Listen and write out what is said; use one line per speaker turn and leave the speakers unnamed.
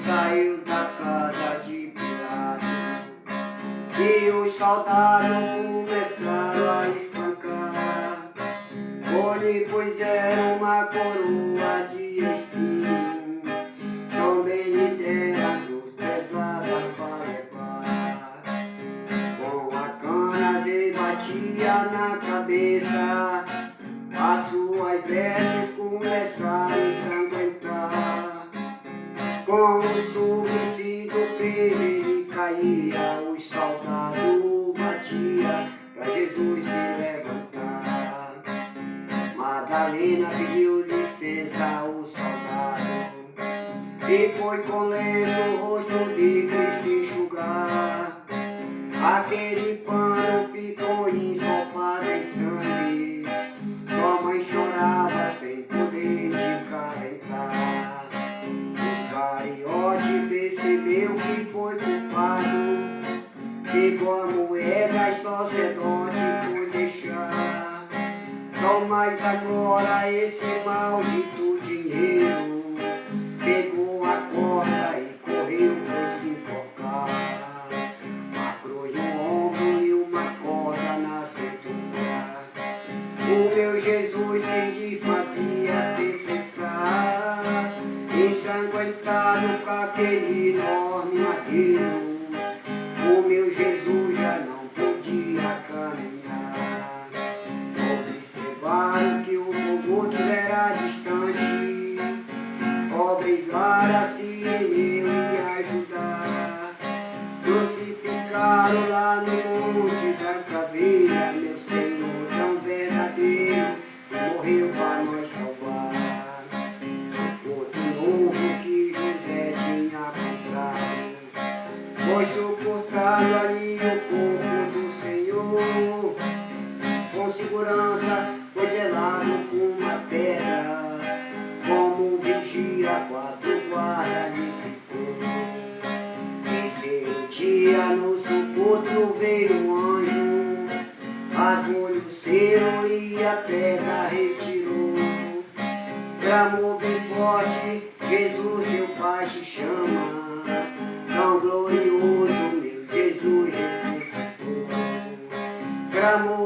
saiu da casa de Pilato e os soldados começaram a espancar. Lhe puseram uma coroa de espinhos, também lhe deram cruz pesada para levar. Com a canas ele batia na cabeça, as suas vestes começaram a ensanguentar. Com o suplício do peso ele caía, os soldados batiam pra Jesus se levantar. Madalena pediu licença ao soldado e foi com lenço o rosto de Cristo enxugar. Aquele pano ficou ensopado em sangue, sua mãe chorava sem poder te calentar. Os cariotes percebeu que foi culpado, pegou a moeda e sacerdote por deixar. Não mais agora esse maldito dinheiro, pegou a corda e correu por se enforcar. Uma cruz no ombro e uma corda na cintura, o meu Jesus se fazia sem cessar, ensanguentado com aquele enorme madeiro. O meu Jesus já não podia caminhar. Observaram que o Golgota era distante, obrigaram a Sirineu e ajudar. Crucificaram lá no monte da caveira, meu Senhor tão verdadeiro, que morreu para nos salvar. Outro novo que José tinha comprado, foi suportado ali o corpo do Senhor. Com segurança foi selado com uma pedra, como vigia, 4 guardas lhe ficou. Terceiro dia no sepulcro veio um anjo, rasgou-lhe o selo e a pedra retirou. Clamou bem forte: Jesus, teu Pai te chama, tão glorioso meu Jesus ressuscitou. Clamou